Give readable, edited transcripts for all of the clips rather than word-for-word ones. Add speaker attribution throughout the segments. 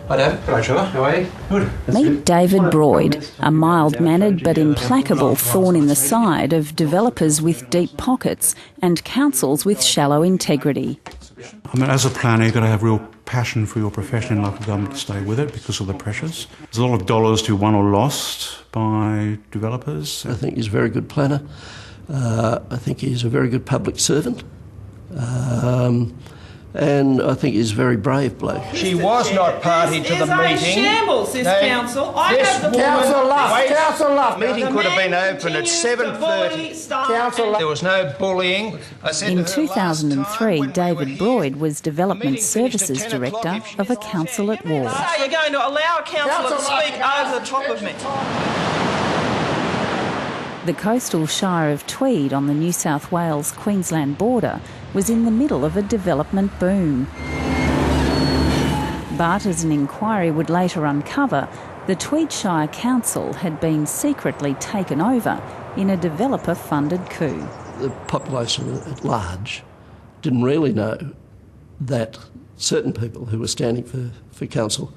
Speaker 1: Hi, Dave. Hello, Trevor. How are you? Good.
Speaker 2: Meet David Broyd, a mild-mannered but implacable thorn in the side of developers with deep pockets and councils with shallow integrity.
Speaker 3: I mean, as a planner, you've got to have real passion for your profession in local government to stay with it because of the pressures. There's a lot of dollars to be won or lost by developers.
Speaker 4: I think he's a very good planner. I think he's a very good public servant. And I think he's a very brave bloke.
Speaker 1: She was not party to the meeting.
Speaker 5: This is a shambles, this council. I have the
Speaker 1: Council Luff. Meeting could have been open at 7:30.
Speaker 5: Council
Speaker 1: There was no bullying.
Speaker 2: In 2003, David Broyd was Development Services Director of a council at war.
Speaker 5: So you're going to allow a councillor to speak over the top of me.
Speaker 2: The coastal shire of Tweed on the New South Wales-Queensland border was in the middle of a development boom. But as an inquiry would later uncover, the Tweed Shire Council had been secretly taken over in a developer-funded coup.
Speaker 4: The population at large didn't really know that certain people who were standing for council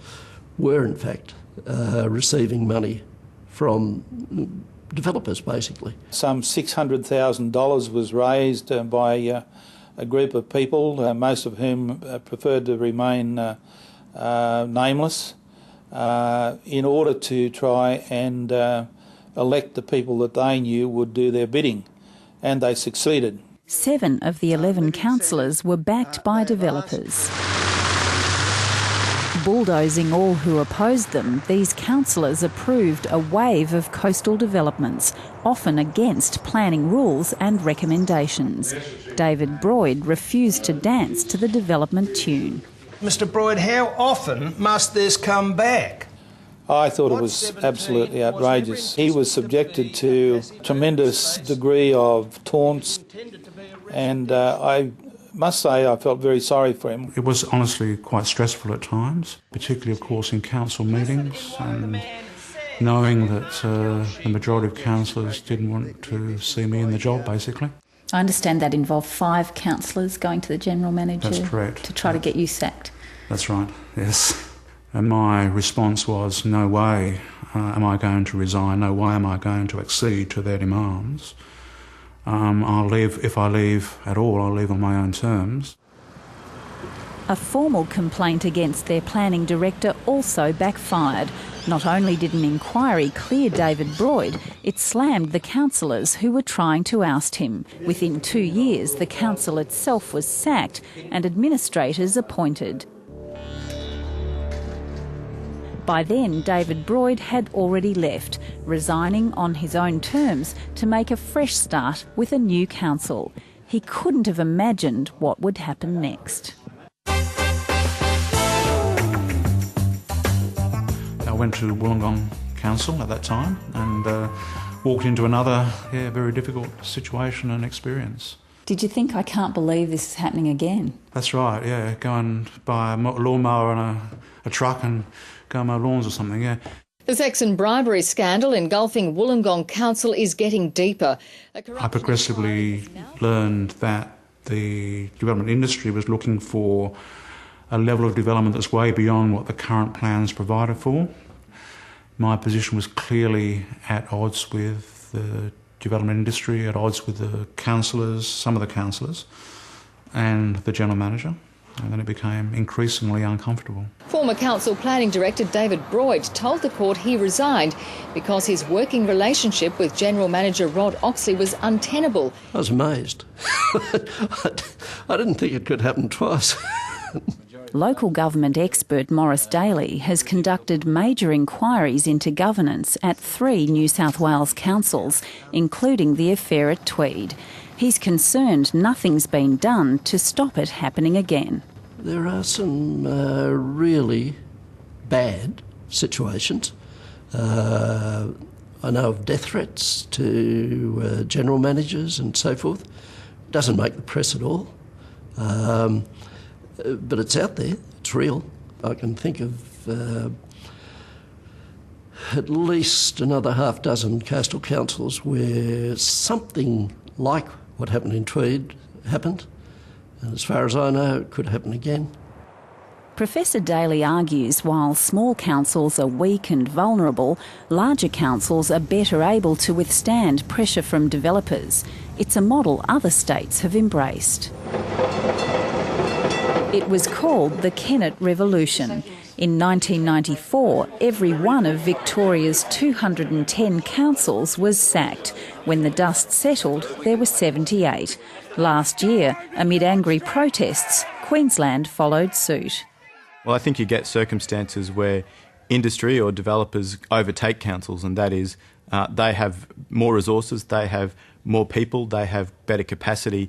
Speaker 4: were in fact receiving money from developers, basically.
Speaker 6: Some $600,000 was raised by a group of people, most of whom preferred to remain nameless, in order to try and elect the people that they knew would do their bidding, and they succeeded.
Speaker 2: 7 of the 11 councillors were backed by developers. Bulldozing all who opposed them, these councillors approved a wave of coastal developments, often against planning rules and recommendations. David Broyd refused to dance to the development tune.
Speaker 1: Mr. Broyd, how often must this come back?
Speaker 6: I thought it was absolutely outrageous. He was subjected to a tremendous degree of taunts, and I must say I felt very sorry for him.
Speaker 3: It was honestly quite stressful at times, particularly, of course, in council meetings, and knowing that the majority of councillors didn't want to see me in the job, basically.
Speaker 2: I understand that involved 5 councillors going to the General Manager.
Speaker 3: That's correct.
Speaker 2: To try to get you sacked.
Speaker 3: That's right, yes. And my response was, no way am I going to resign, no way am I going to accede to their demands. I'll leave, if I leave at all, I'll leave on my own terms.
Speaker 2: A formal complaint against their planning director also backfired. Not only did an inquiry clear David Broyd, it slammed the councillors who were trying to oust him. Within 2 years, the council itself was sacked and administrators appointed. By then, David Broyd had already left, resigning on his own terms to make a fresh start with a new council. He couldn't have imagined what would happen next.
Speaker 3: I went to Wollongon Council at that time and walked into another very difficult situation and experience.
Speaker 2: Did you think, I can't believe this is happening again?
Speaker 3: That's right, yeah. Go and buy a lawnmower and a truck and go mow lawns or something, yeah.
Speaker 7: The sex and bribery scandal engulfing Wollongon Council is getting deeper.
Speaker 3: I progressively learned that the development industry was looking for a level of development that's way beyond what the current plans provided for. My position was clearly at odds with the development industry, at odds with the councillors, some of the councillors, and the general manager. And then it became increasingly uncomfortable.
Speaker 7: Former Council Planning Director David Broyd told the court he resigned because his working relationship with General Manager Rod Oxley was untenable.
Speaker 4: I was amazed. I didn't think it could happen twice.
Speaker 2: Local government expert Maurice Daly has conducted major inquiries into governance at 3 New South Wales councils, including the affair at Tweed. He's concerned nothing's been done to stop it happening again.
Speaker 4: There are some really bad situations. I know of death threats to general managers and so forth. It doesn't make the press at all. But it's out there, it's real. I can think of at least another half dozen coastal councils where something like what happened in Tweed happened. And as far as I know, it could happen again.
Speaker 2: Professor Daly argues while small councils are weak and vulnerable, larger councils are better able to withstand pressure from developers. It's a model other states have embraced. It was called the Kennett Revolution. In 1994, every one of Victoria's 210 councils was sacked. When the dust settled, there were 78. Last year, amid angry protests, Queensland followed suit.
Speaker 8: Well, I think you get circumstances where industry or developers overtake councils, and that is they have more resources, they have more people, they have better capacity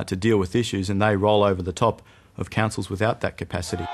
Speaker 8: to deal with issues, and they roll over the top of councils without that capacity.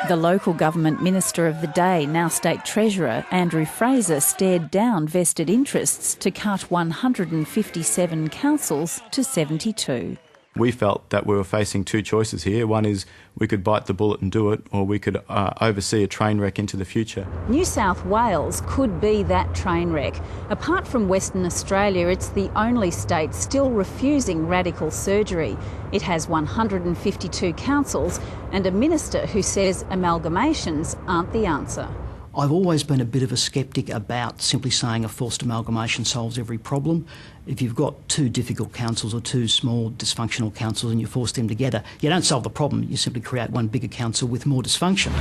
Speaker 2: The local government minister of the day, now State Treasurer Andrew Fraser, stared down vested interests to cut 157 councils to 72.
Speaker 8: We felt that we were facing two choices here. One is we could bite the bullet and do it, or we could oversee a train wreck into the future.
Speaker 2: New South Wales could be that train wreck. Apart from Western Australia, it's the only state still refusing radical surgery. It has 152 councils and a minister who says amalgamations aren't the answer.
Speaker 9: I've always been a bit of a sceptic about simply saying a forced amalgamation solves every problem. If you've got two difficult councils or two small dysfunctional councils and you force them together, you don't solve the problem, you simply create one bigger council with more dysfunction.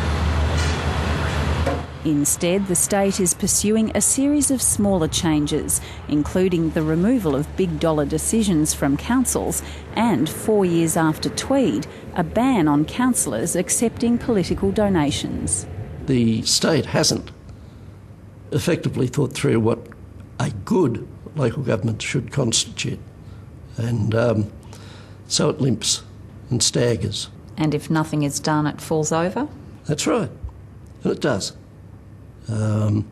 Speaker 2: Instead, the state is pursuing a series of smaller changes, including the removal of big dollar decisions from councils and, 4 years after Tweed, a ban on councillors accepting political donations.
Speaker 4: The state hasn't effectively thought through what a good local government should constitute. And so it limps and staggers.
Speaker 2: And if nothing is done, it falls over?
Speaker 4: That's right. And it does. And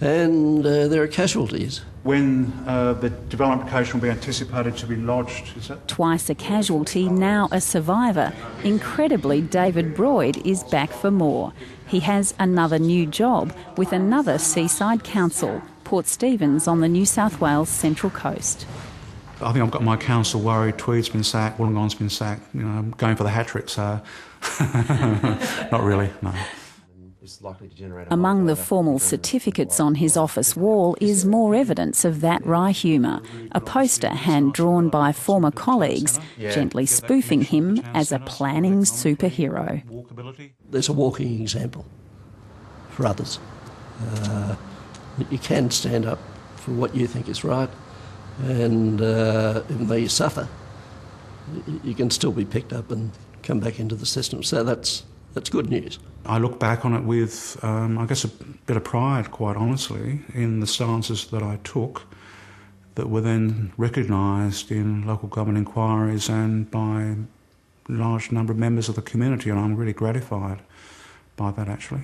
Speaker 4: there are casualties.
Speaker 3: When the development application will be anticipated to be lodged, is that?
Speaker 2: Twice a casualty, now a survivor. Incredibly, David Broyd is back for more. He has another new job with another seaside council, Port Stephens on the New South Wales Central Coast.
Speaker 3: I think I've got my council worried. Tweed's been sacked, Wollongon's been sacked. You know, I'm going for the hat-trick, so not really, no.
Speaker 2: Among the formal certificates on his office wall is more evidence of that wry humour, a poster hand-drawn by former colleagues, gently spoofing him as a planning superhero.
Speaker 4: There's a walking example for others. You can stand up for what you think is right, and even though you suffer, you can still be picked up and come back into the system. So that's good news.
Speaker 3: I look back on it with, I guess, a bit of pride, quite honestly, in the stances that I took that were then recognised in local government inquiries and by a large number of members of the community, and I'm really gratified by that, actually.